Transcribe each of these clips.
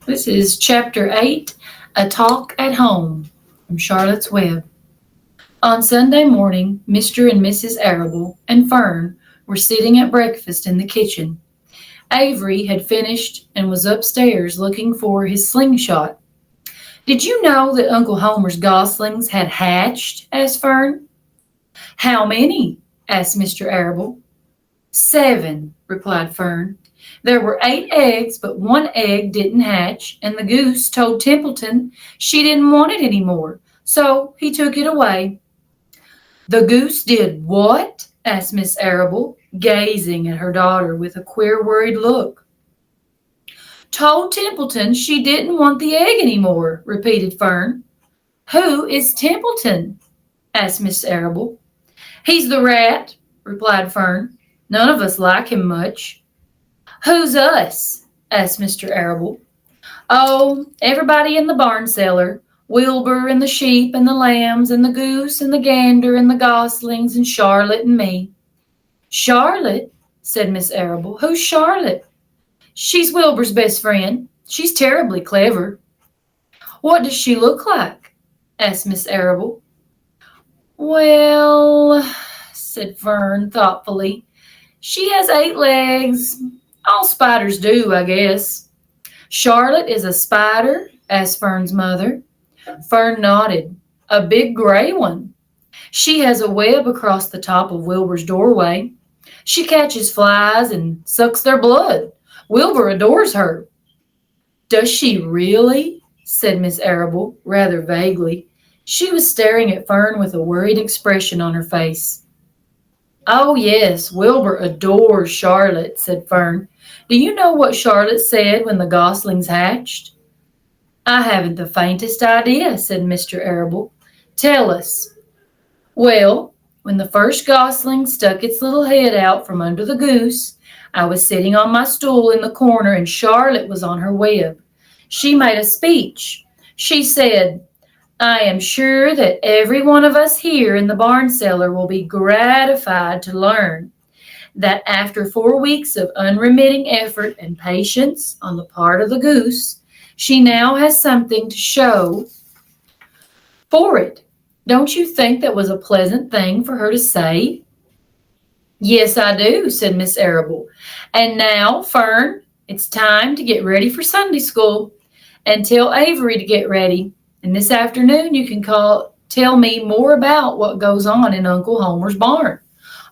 This is Chapter 8, A Talk at Home, from Charlotte's Web. On Sunday morning, Mr. and Mrs. Arable and Fern were sitting at breakfast in the kitchen. Avery had finished and was upstairs looking for his slingshot. "Did you know that Uncle Homer's goslings had hatched?" asked Fern. "How many?" asked Mr. Arable. "7," replied Fern. "There were 8 eggs, but one egg didn't hatch, and the goose told Templeton she didn't want it any more, so he took it away." "The goose did what?" asked Miss Arable, gazing at her daughter with a queer, worried look. "Told Templeton she didn't want the egg any more," repeated Fern. "Who is Templeton?" asked Miss Arable. "He's the rat," replied Fern. "None of us like him much." "Who's us?" asked Mr. Arable. "Oh, everybody in the barn cellar. Wilbur and the sheep and the lambs and the goose and the gander and the goslings and Charlotte and me." "Charlotte?" said Miss Arable. "Who's Charlotte?" "She's Wilbur's best friend. She's terribly clever." "What does she look like?" asked Miss Arable. "Well," said Fern thoughtfully, "she has 8 legs. All spiders do, I guess." "Charlotte is a spider?" asked Fern's mother. Fern nodded. "A big gray one. She has a web across the top of Wilbur's doorway. She catches flies and sucks their blood. Wilbur adores her." "Does she really?" said Miss Arable, rather vaguely. She was staring at Fern with a worried expression on her face. "Oh, yes, Wilbur adores Charlotte," said Fern. "Do you know what Charlotte said when the goslings hatched?" "I haven't the faintest idea," said Mr. Arable. "Tell us." "Well, when the first gosling stuck its little head out from under the goose, I was sitting on my stool in the corner and Charlotte was on her web. She made a speech. She said, 'I am sure that every one of us here in the barn cellar will be gratified to learn that after 4 weeks of unremitting effort and patience on the part of the goose, she now has something to show for it.' Don't you think that was a pleasant thing for her to say?" "Yes, I do," said Miss Arable. "And now, Fern, it's time to get ready for Sunday school. And tell Avery to get ready. And this afternoon you can tell me more about what goes on in Uncle Homer's barn.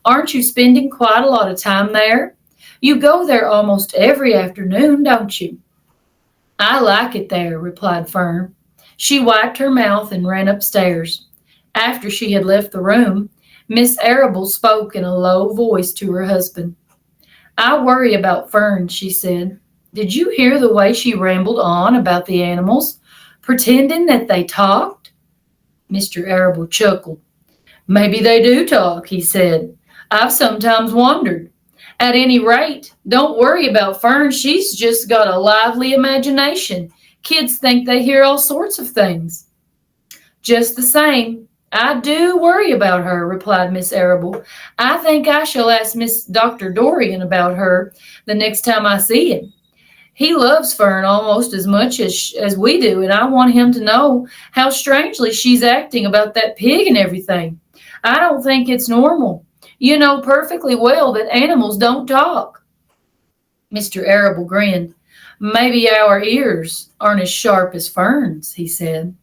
Aren't you spending quite a lot of time there? You go there almost every afternoon, don't you?" "I like it there," replied Fern. She wiped her mouth and ran upstairs. After she had left the room, Miss Arable spoke in a low voice to her husband. "I worry about Fern," she said. "Did you hear the way she rambled on about the animals, pretending that they talked?" Mr. Arable chuckled. "Maybe they do talk," he said. "I've sometimes wondered. At any rate, don't worry about Fern. She's just got a lively imagination. Kids think they hear all sorts of things." "Just the same, I do worry about her," replied Miss Arable. "I think I shall ask Dr. Dorian about her the next time I see him. He loves Fern almost as much as we do, and I want him to know how strangely she's acting about that pig and everything. I don't think it's normal. You know perfectly well that animals don't talk." Mr. Arable grinned. "Maybe our ears aren't as sharp as Fern's," he said.